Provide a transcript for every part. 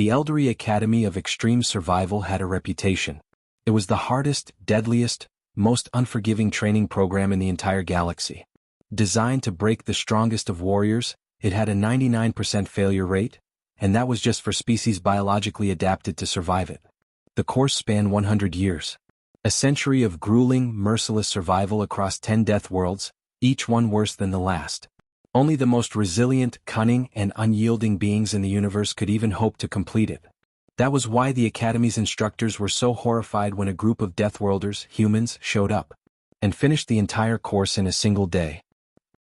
The Eldery Academy of Extreme Survival had a reputation. It was the hardest, deadliest, most unforgiving training program in the entire galaxy. Designed to break the strongest of warriors, it had a 99% failure rate, and that was just for species biologically adapted to survive it. The course spanned 100 years. A century of grueling, merciless survival across 10 death worlds, each one worse than the last. Only the most resilient, cunning, and unyielding beings in the universe could even hope to complete it. That was why the Academy's instructors were so horrified when a group of Deathworlders, humans, showed up and finished the entire course in a single day.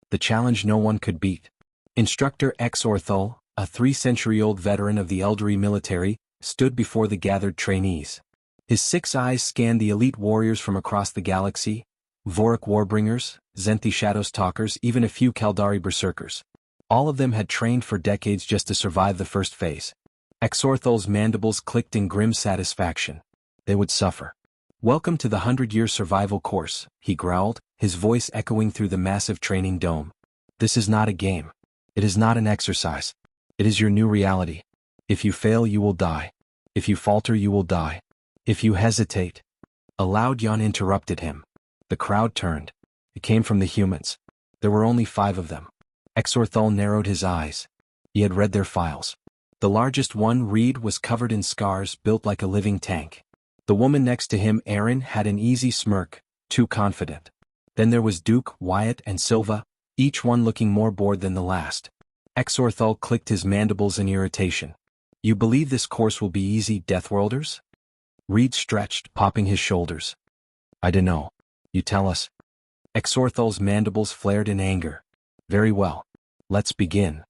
The challenge no one could beat. Instructor Exorthul, a 3-century-old veteran of the Eldery military, stood before the gathered trainees. His 6 eyes scanned the elite warriors from across the galaxy, Vorik Warbringers, Zenthi Shadowstalkers, even a few Kaldari Berserkers. All of them had trained for decades just to survive the first phase. Exorthul's mandibles clicked in grim satisfaction. They would suffer. "Welcome to the 100-year survival course," he growled, his voice echoing through the massive training dome. "This is not a game. It is not an exercise. It is your new reality. If you fail, you will die. If you falter, you will die. If you hesitate..." A loud yawn interrupted him. The crowd turned. It came from the humans. There were only 5 of them. Exorthul narrowed his eyes. He had read their files. The largest one, Reed, was covered in scars, built like a living tank. The woman next to him, Erin, had an easy smirk, too confident. Then there was Duke, Wyatt, and Silva, each one looking more bored than the last. Exorthul clicked his mandibles in irritation. "You believe this course will be easy, Deathworlders?" Reed stretched, popping his shoulders. "I dunno. You tell us." Exorthul's mandibles flared in anger. "Very well. Let's begin."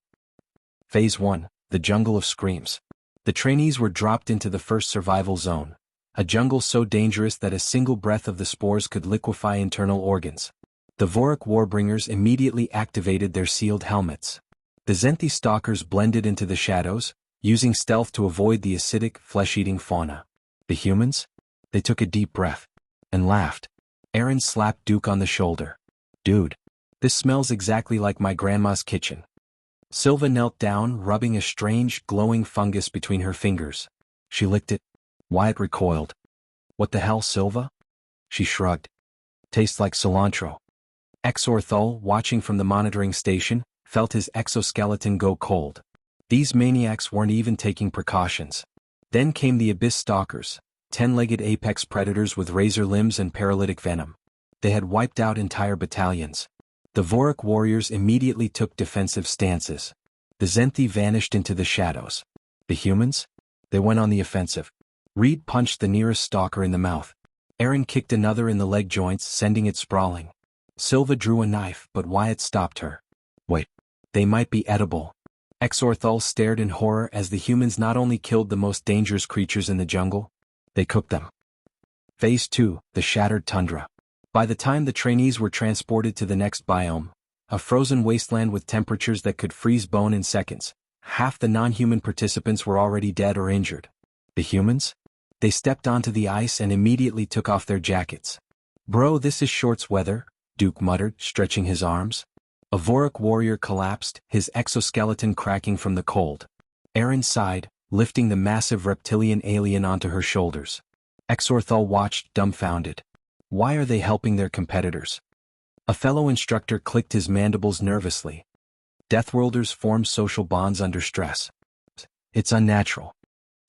Phase 1, the Jungle of Screams. The trainees were dropped into the first survival zone, a jungle so dangerous that a single breath of the spores could liquefy internal organs. The Vorik Warbringers immediately activated their sealed helmets. The Zenthi Stalkers blended into the shadows, using stealth to avoid the acidic, flesh-eating fauna. The humans? They took a deep breath and laughed. Erin slapped Duke on the shoulder. "Dude, this smells exactly like my grandma's kitchen." Silva knelt down, rubbing a strange, glowing fungus between her fingers. She licked it. Wyatt recoiled. "What the hell, Silva?" She shrugged. "Tastes like cilantro." Exorthul, watching from the monitoring station, felt his exoskeleton go cold. These maniacs weren't even taking precautions. Then came the Abyss Stalkers, 10-legged apex predators with razor limbs and paralytic venom. They had wiped out entire battalions. The Vorik warriors immediately took defensive stances. The Zenthi vanished into the shadows. The humans? They went on the offensive. Reed punched the nearest stalker in the mouth. Erin kicked another in the leg joints, sending it sprawling. Silva drew a knife, but Wyatt stopped her. "Wait. They might be edible." Exorthul stared in horror as the humans not only killed the most dangerous creatures in the jungle, they cooked them. Phase 2, the Shattered Tundra. By the time the trainees were transported to the next biome, a frozen wasteland with temperatures that could freeze bone in seconds, half the non-human participants were already dead or injured. The humans? They stepped onto the ice and immediately took off their jackets. "Bro, this is shorts weather," Duke muttered, stretching his arms. A Vorik warrior collapsed, his exoskeleton cracking from the cold. Erin sighed, lifting the massive reptilian alien onto her shoulders. Exorthul watched, dumbfounded. Why are they helping their competitors? A fellow instructor clicked his mandibles nervously. Deathworlders form social bonds under stress. It's unnatural.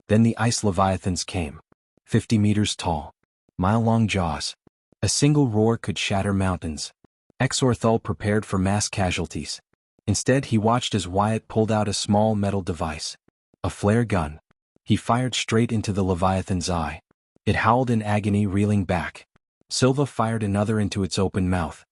Then the ice leviathans came. 50 meters tall. Mile-long jaws. A single roar could shatter mountains. Exorthul prepared for mass casualties. Instead, he watched as Wyatt pulled out a small metal device. A flare gun. He fired straight into the leviathan's eye. It howled in agony, reeling back. Silva fired another into its open mouth.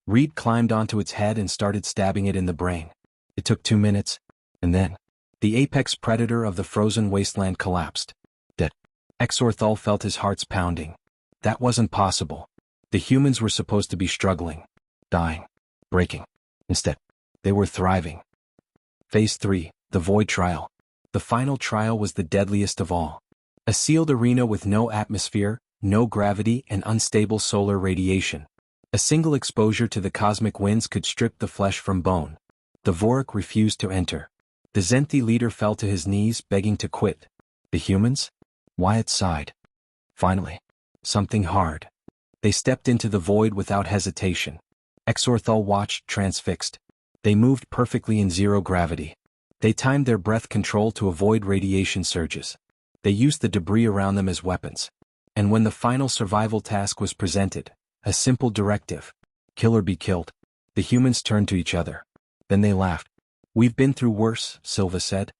Reed climbed onto its head and started stabbing it in the brain. It took 2 minutes, and then the apex predator of the frozen wasteland collapsed. Dead. Exorthul felt his heart's pounding. That wasn't possible. The humans were supposed to be struggling, dying, breaking. Instead, they were thriving. Phase 3, the Void Trial. The final trial was the deadliest of all. A sealed arena with no atmosphere, no gravity, and unstable solar radiation. A single exposure to the cosmic winds could strip the flesh from bone. The Vorik refused to enter. The Zenthi leader fell to his knees, begging to quit. The humans? Wyatt sighed. Finally. Something hard. They stepped into the void without hesitation. Exorthal watched, transfixed. They moved perfectly in zero gravity. They timed their breath control to avoid radiation surges. They used the debris around them as weapons. And when the final survival task was presented, a simple directive, kill or be killed, the humans turned to each other. Then they laughed. We've been through worse, Silva said.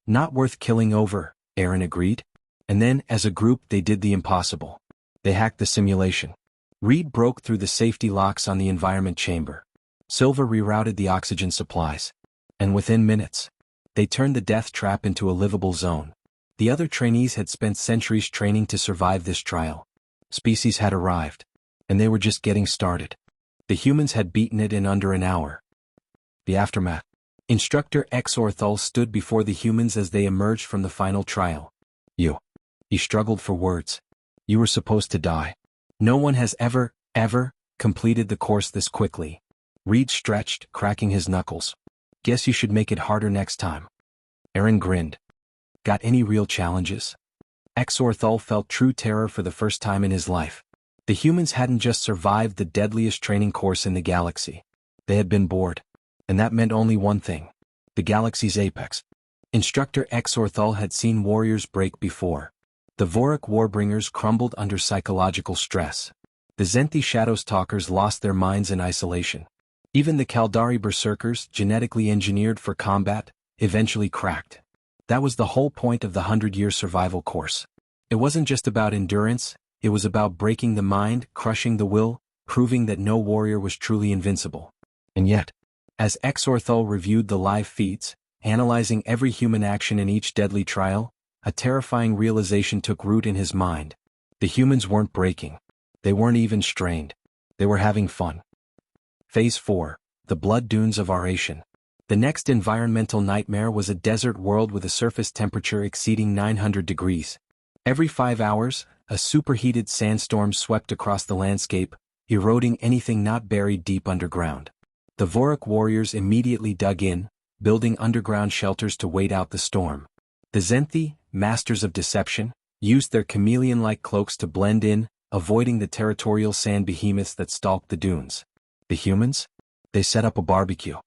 Not worth killing over, Aaron agreed. And then, as a group, they did the impossible. They hacked the simulation. Reed broke through the safety locks on the environment chamber. Silva rerouted the oxygen supplies. And within minutes, they turned the death trap into a livable zone. The other trainees had spent centuries training to survive this trial. Species had arrived. And they were just getting started. The humans had beaten it in under an hour. The aftermath. Instructor Exorthal stood before the humans as they emerged from the final trial. You. He struggled for words. You were supposed to die. No one has ever completed the course this quickly. Reed stretched, cracking his knuckles. Guess you should make it harder next time. Aaron grinned. Got any real challenges? Exorthal felt true terror for the first time in his life. The humans hadn't just survived the deadliest training course in the galaxy. They had been bored. And that meant only one thing. The galaxy's apex. Instructor Exorthal had seen warriors break before. The Vorik Warbringers crumbled under psychological stress. The Zenthi Shadowstalkers lost their minds in isolation. Even the Kaldari Berserkers, genetically engineered for combat, eventually cracked. That was the whole point of the 100-year survival course. It wasn't just about endurance, it was about breaking the mind, crushing the will, proving that no warrior was truly invincible. And yet, as Exorthal reviewed the live feeds, analyzing every human action in each deadly trial, a terrifying realization took root in his mind. The humans weren't breaking. They weren't even strained. They were having fun. Phase 4. The Blood Dunes of Aration. The next environmental nightmare was a desert world with a surface temperature exceeding 900 degrees. Every 5 hours, a superheated sandstorm swept across the landscape, eroding anything not buried deep underground. The Vorik warriors immediately dug in, building underground shelters to wait out the storm. The Zenthi, masters of deception, used their chameleon-like cloaks to blend in, avoiding the territorial sand behemoths that stalked the dunes. The humans? They set up a barbecue.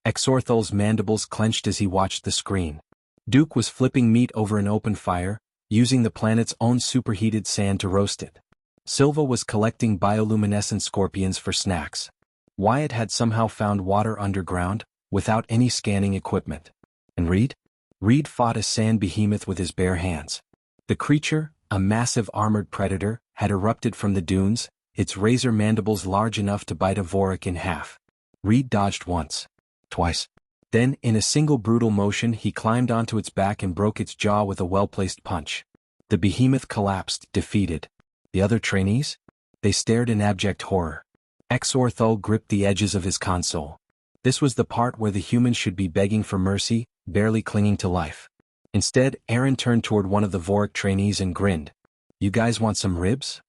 Exorthal's mandibles clenched as he watched the screen. Duke was flipping meat over an open fire, using the planet's own superheated sand to roast it. Silva was collecting bioluminescent scorpions for snacks. Wyatt had somehow found water underground, without any scanning equipment. And Reed? Reed fought a sand behemoth with his bare hands. The creature, a massive armored predator, had erupted from the dunes, its razor mandibles large enough to bite a Vorik in half. Reed dodged once. Twice. Then, in a single brutal motion, he climbed onto its back and broke its jaw with a well-placed punch. The behemoth collapsed, defeated. The other trainees? They stared in abject horror. Exorthal gripped the edges of his console. This was the part where the humans should be begging for mercy, barely clinging to life. Instead, Aaron turned toward one of the Vorik trainees and grinned. You guys want some ribs?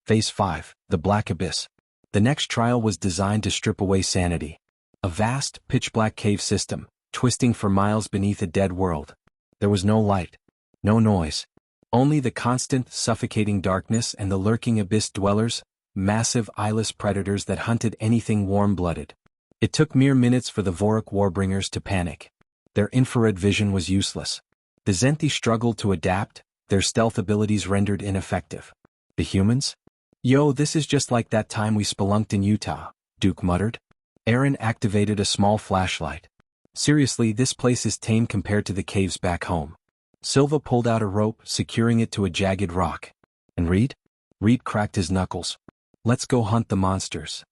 Phase 5, the Black Abyss. The next trial was designed to strip away sanity. A vast, pitch-black cave system, twisting for miles beneath a dead world. There was no light. No noise. Only the constant, suffocating darkness and the lurking abyss dwellers, massive eyeless predators that hunted anything warm-blooded. It took mere minutes for the Vorik Warbringers to panic. Their infrared vision was useless. The Zenthi struggled to adapt, their stealth abilities rendered ineffective. The humans? Yo, this is just like that time we spelunked in Utah, Duke muttered. Aaron activated a small flashlight. Seriously, this place is tame compared to the caves back home. Silva pulled out a rope, securing it to a jagged rock. And Reed? Reed cracked his knuckles. Let's go hunt the monsters.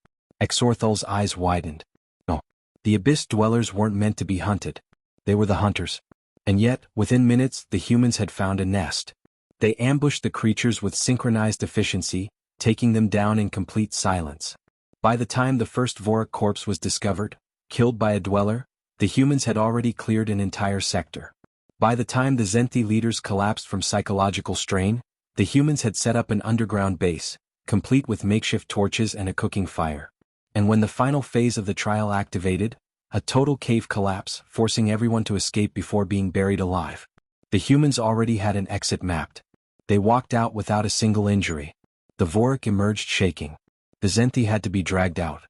Exorthal's eyes widened. No. The abyss dwellers weren't meant to be hunted. They were the hunters. And yet, within minutes, the humans had found a nest. They ambushed the creatures with synchronized efficiency, taking them down in complete silence. By the time the first Vorik corpse was discovered, killed by a dweller, the humans had already cleared an entire sector. By the time the Zenthi leaders collapsed from psychological strain, the humans had set up an underground base, complete with makeshift torches and a cooking fire. And when the final phase of the trial activated, A total cave collapse, forcing everyone to escape before being buried alive. The humans already had an exit mapped. They walked out without a single injury. The Vorik emerged shaking. The Zenthi had to be dragged out.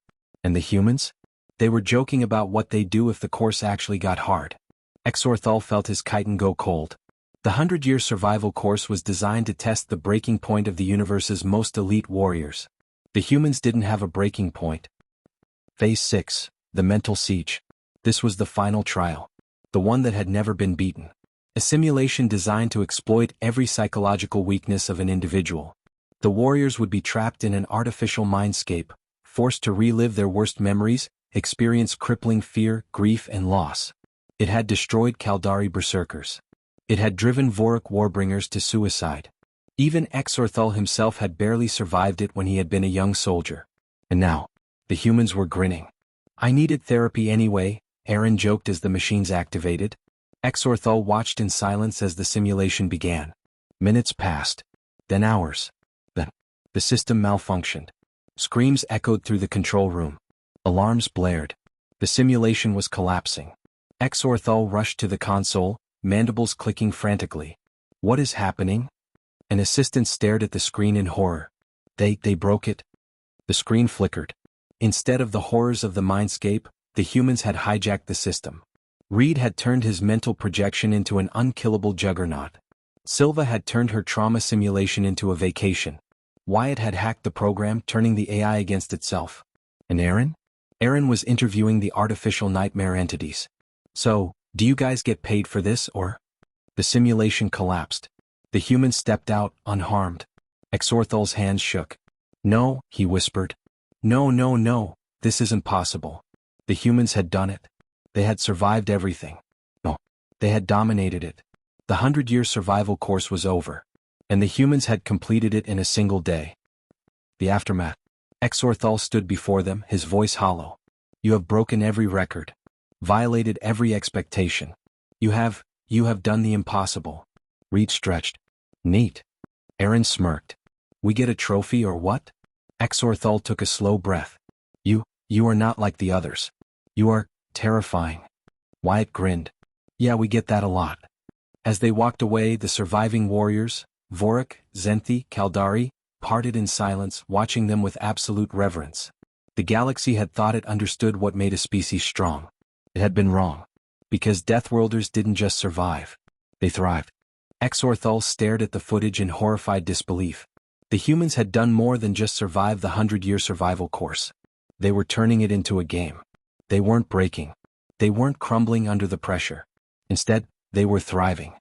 And the humans? They were joking about what they'd do if the course actually got hard. Exorthal felt his chitin go cold. The 100-year survival course was designed to test the breaking point of the universe's most elite warriors. The humans didn't have a breaking point. Phase 6, the mental siege. This was the final trial. The one that had never been beaten. A simulation designed to exploit every psychological weakness of an individual. The warriors would be trapped in an artificial mindscape, forced to relive their worst memories, experience crippling fear, grief, and loss. It had destroyed Kaldari berserkers. It had driven Vorik warbringers to suicide. Even Exorthal himself had barely survived it when he had been a young soldier. And now, the humans were grinning. I needed therapy anyway, Aaron joked as the machines activated. Exorthal watched in silence as the simulation began. Minutes passed. Then hours. Then, the system malfunctioned. Screams echoed through the control room. Alarms blared. The simulation was collapsing. Exorthal rushed to the console, mandibles clicking frantically. What is happening? An assistant stared at the screen in horror. They broke it. The screen flickered. Instead of the horrors of the mindscape, the humans had hijacked the system. Reed had turned his mental projection into an unkillable juggernaut. Silva had turned her trauma simulation into a vacation. Wyatt had hacked the program, turning the AI against itself. And Aaron? Aaron was interviewing the artificial nightmare entities. So, do you guys get paid for this, or? The simulation collapsed. The humans stepped out, unharmed. Exorthal's hands shook. No, he whispered. No, this isn't possible. The humans had done it. They had survived everything. No, they had dominated it. The 100-year survival course was over. And the humans had completed it in a single day. The aftermath. Exorthal stood before them, his voice hollow. You have broken every record. Violated every expectation. You have done the impossible. Reed stretched. Neat. Aaron smirked. We get a trophy or what? Exorthal took a slow breath. You are not like the others. You are terrifying. Wyatt grinned. Yeah, we get that a lot. As they walked away, the surviving warriors, Vorik, Zenthi, Kaldari, parted in silence, watching them with absolute reverence. The galaxy had thought it understood what made a species strong. It had been wrong. Because Deathworlders didn't just survive. They thrived. Exorthal stared at the footage in horrified disbelief. The humans had done more than just survive the 100-year survival course. They were turning it into a game. They weren't breaking. They weren't crumbling under the pressure. Instead, they were thriving.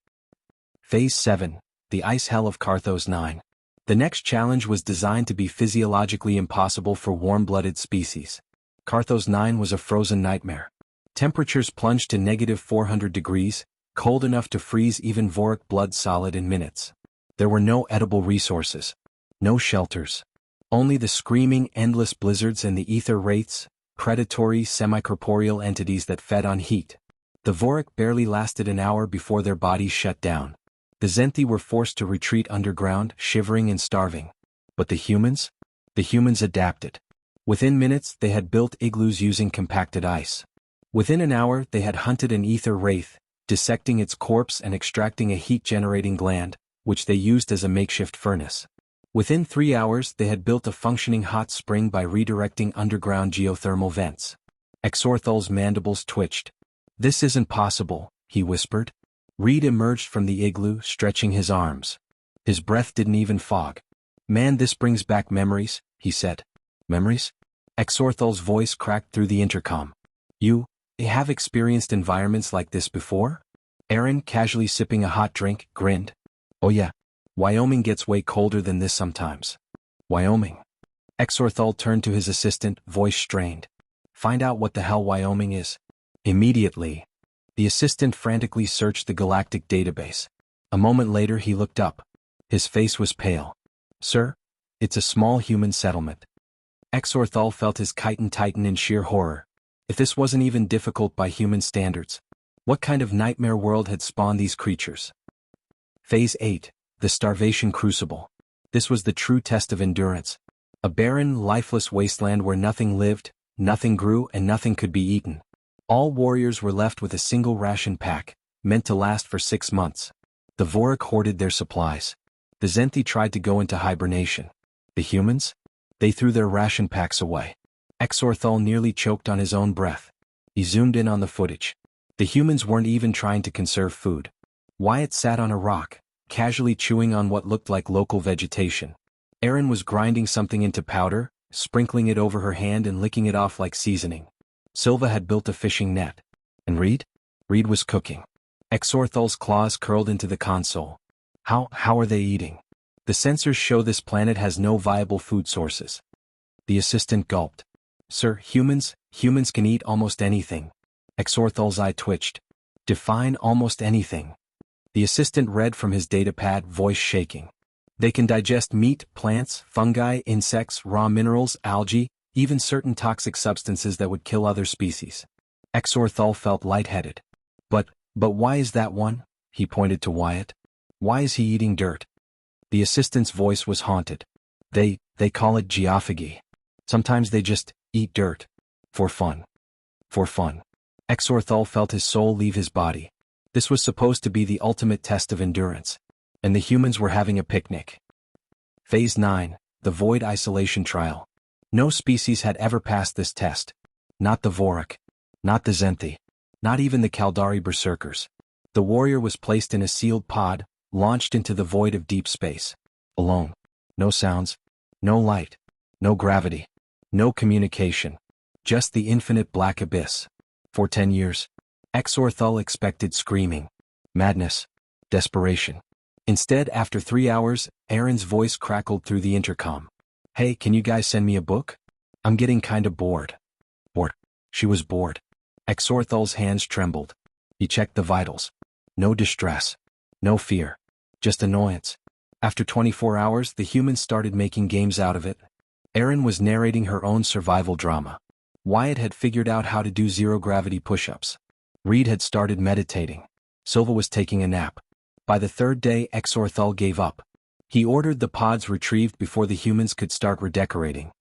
Phase 7, the ice hell of Carthos 9. The next challenge was designed to be physiologically impossible for warm-blooded species. Carthos 9 was a frozen nightmare. Temperatures plunged to -400 degrees, cold enough to freeze even Vorik blood solid in minutes. There were no edible resources. No shelters. Only the screaming, endless blizzards and the ether wraiths, predatory, semi-corporeal entities that fed on heat. The Vorik barely lasted an hour before their bodies shut down. The Zenthi were forced to retreat underground, shivering and starving. But the humans? The humans adapted. Within minutes, they had built igloos using compacted ice. Within an hour, they had hunted an ether wraith, dissecting its corpse and extracting a heat-generating gland, which they used as a makeshift furnace. Within 3 hours, they had built a functioning hot spring by redirecting underground geothermal vents. Exorthal's mandibles twitched. This isn't possible, he whispered. Reed emerged from the igloo, stretching his arms. His breath didn't even fog. Man, this brings back memories, he said. Memories? Exorthal's voice cracked through the intercom. You have experienced environments like this before? Aaron, casually sipping a hot drink, grinned. Oh yeah. Wyoming gets way colder than this sometimes. Wyoming. Exorthal turned to his assistant, voice strained. Find out what the hell Wyoming is. Immediately. The assistant frantically searched the galactic database. A moment later he looked up. His face was pale. Sir, it's a small human settlement. Exorthal felt his chitin tighten in sheer horror. If this wasn't even difficult by human standards, what kind of nightmare world had spawned these creatures? Phase 8. The starvation crucible. This was the true test of endurance. A barren, lifeless wasteland where nothing lived, nothing grew, and nothing could be eaten. All warriors were left with a single ration pack, meant to last for 6 months. The Vorik hoarded their supplies. The Zenthi tried to go into hibernation. The humans? They threw their ration packs away. Exorthal nearly choked on his own breath. He zoomed in on the footage. The humans weren't even trying to conserve food. Wyatt sat on a rock, casually chewing on what looked like local vegetation. Erin was grinding something into powder, sprinkling it over her hand and licking it off like seasoning. Silva had built a fishing net. And Reed? Reed was cooking. Exorthal's claws curled into the console. How are they eating? The sensors show this planet has no viable food sources. The assistant gulped. Sir, humans can eat almost anything. Exorthal's eye twitched. Define almost anything. The assistant read from his datapad, voice shaking. They can digest meat, plants, fungi, insects, raw minerals, algae, even certain toxic substances that would kill other species. Exorthal felt lightheaded. But why is that one? He pointed to Wyatt. Why is he eating dirt? The assistant's voice was haunted. They call it geophagy. Sometimes they just eat dirt. For fun. For fun. Exorthal felt his soul leave his body. This was supposed to be the ultimate test of endurance. And the humans were having a picnic. Phase 9, the Void Isolation Trial. No species had ever passed this test. Not the Vorik. Not the Zenthi. Not even the Kaldari berserkers. The warrior was placed in a sealed pod, launched into the void of deep space. Alone. No sounds. No light. No gravity. No communication. Just the infinite black abyss. For 10 years. Exorthal expected screaming. Madness. Desperation. Instead, after 3 hours, Erin's voice crackled through the intercom. Hey, can you guys send me a book? I'm getting kinda bored. Bored. She was bored. Exorthal's hands trembled. He checked the vitals. No distress. No fear. Just annoyance. After 24 hours, the humans started making games out of it. Erin was narrating her own survival drama. Wyatt had figured out how to do zero-gravity push-ups. Reed had started meditating. Silva was taking a nap. By the 3rd day, Exorthal gave up. He ordered the pods retrieved before the humans could start redecorating.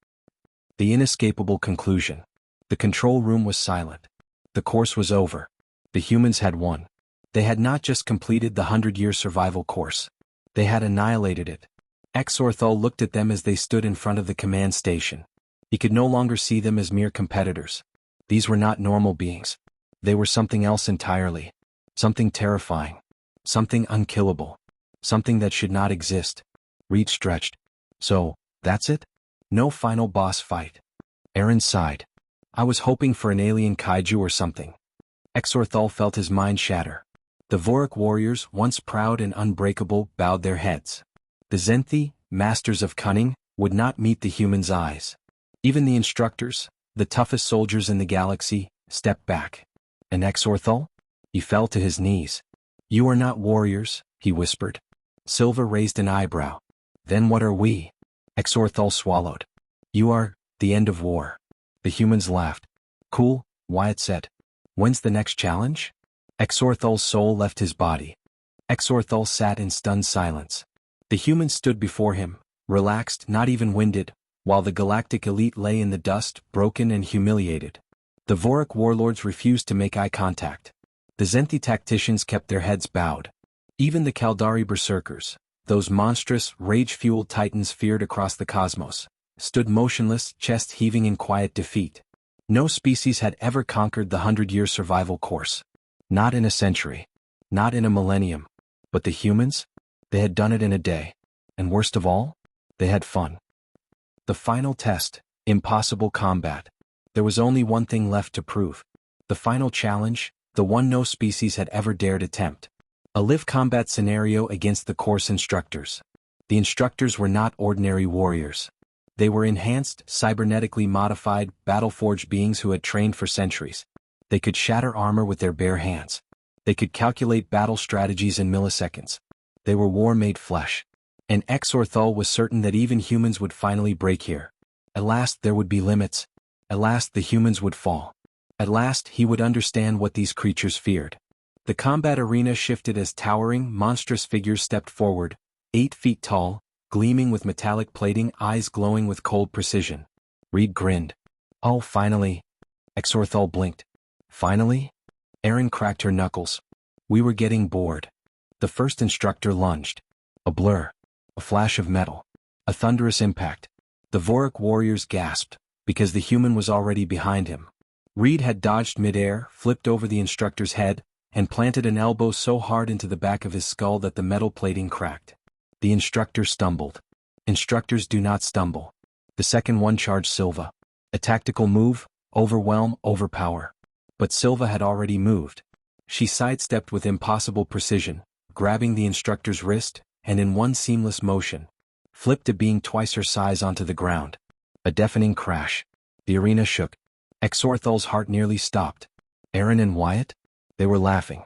The inescapable conclusion. The control room was silent. The course was over. The humans had won. They had not just completed the 100-year survival course. They had annihilated it. Exorthal looked at them as they stood in front of the command station. He could no longer see them as mere competitors. These were not normal beings. They were something else entirely. Something terrifying. Something unkillable. Something that should not exist. Reed stretched. So, that's it? No final boss fight. Erin sighed. I was hoping for an alien kaiju or something. Exorthal felt his mind shatter. The Vorik warriors, once proud and unbreakable, bowed their heads. The Zenthi, masters of cunning, would not meet the humans' eyes. Even the instructors, the toughest soldiers in the galaxy, stepped back. And Exorthal? He fell to his knees. You are not warriors, he whispered. Silva raised an eyebrow. Then what are we? Exorthal swallowed. You are, the end of war. The humans laughed. Cool, Wyatt said. When's the next challenge? Exorthal's soul left his body. Exorthal sat in stunned silence. The humans stood before him, relaxed, not even winded, while the galactic elite lay in the dust, broken and humiliated. The Vorik warlords refused to make eye contact. The Zenthi tacticians kept their heads bowed. Even the Kaldari berserkers, those monstrous, rage-fueled titans feared across the cosmos, stood motionless, chest heaving in quiet defeat. No species had ever conquered the 100-year survival course. Not in a century. Not in a millennium. But the humans? They had done it in a day. And worst of all, they had fun. The final test, impossible combat. There was only one thing left to prove. The final challenge, the one no species had ever dared attempt. A live combat scenario against the course instructors. The instructors were not ordinary warriors. They were enhanced, cybernetically modified, battle-forged beings who had trained for centuries. They could shatter armor with their bare hands. They could calculate battle strategies in milliseconds. They were war-made flesh. And Exorthal was certain that even humans would finally break here. At last there would be limits. At last the humans would fall. At last he would understand what these creatures feared. The combat arena shifted as towering, monstrous figures stepped forward, 8 feet tall, gleaming with metallic plating, eyes glowing with cold precision. Reed grinned. Oh, finally. Exorthal blinked. Finally, Erin cracked her knuckles. We were getting bored. The first instructor lunged. A blur. A flash of metal. A thunderous impact. The Vorik warriors gasped, because the human was already behind him. Reed had dodged midair, flipped over the instructor's head, and planted an elbow so hard into the back of his skull that the metal plating cracked. The instructor stumbled. Instructors do not stumble. The second one charged Silva. A tactical move, overwhelm, overpower. But Silva had already moved. She sidestepped with impossible precision, grabbing the instructor's wrist, and in one seamless motion, flipped a being twice her size onto the ground. A deafening crash. The arena shook. Exorthal's heart nearly stopped. Erin and Wyatt? They were laughing.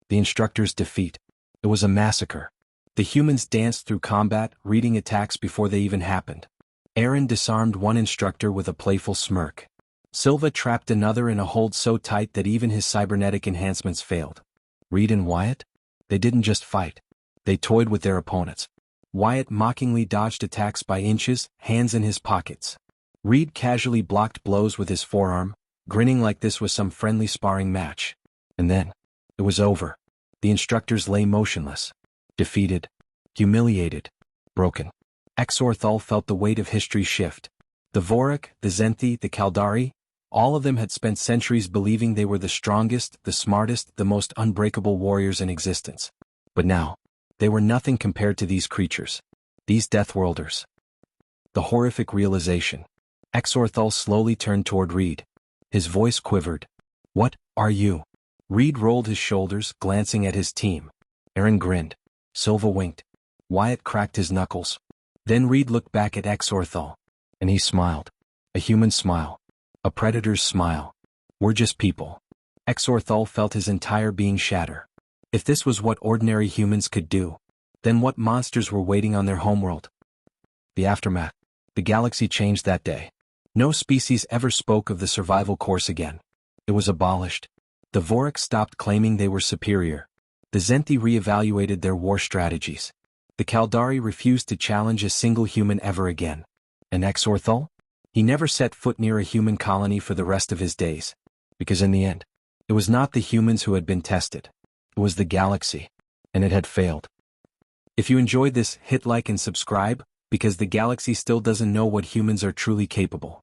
The instructor's defeat. It was a massacre. The humans danced through combat, reading attacks before they even happened. Erin disarmed one instructor with a playful smirk. Silva trapped another in a hold so tight that even his cybernetic enhancements failed. Reed and Wyatt? They didn't just fight. They toyed with their opponents. Wyatt mockingly dodged attacks by inches, hands in his pockets. Reed casually blocked blows with his forearm, grinning like this was some friendly sparring match. And then, it was over. The instructors lay motionless. Defeated. Humiliated. Broken. Exorthal felt the weight of history shift. The Vorik, the Zenthi, the Kaldari, all of them had spent centuries believing they were the strongest, the smartest, the most unbreakable warriors in existence. But now, they were nothing compared to these creatures. These Deathworlders. The horrific realization. Exorthal slowly turned toward Reed. His voice quivered. What are you? Reed rolled his shoulders, glancing at his team. Erin grinned. Silva winked. Wyatt cracked his knuckles. Then Reed looked back at Exorthal. And he smiled. A human smile. A predator's smile. We're just people. Exorthal felt his entire being shatter. If this was what ordinary humans could do, then what monsters were waiting on their homeworld? The aftermath. The galaxy changed that day. No species ever spoke of the survival course again. It was abolished. The Vorik stopped claiming they were superior. The Zenthi reevaluated their war strategies. The Kaldari refused to challenge a single human ever again. And Exorthal? He never set foot near a human colony for the rest of his days. Because in the end, it was not the humans who had been tested. It was the galaxy. And it had failed. If you enjoyed this, hit like and subscribe, because the galaxy still doesn't know what humans are truly capable.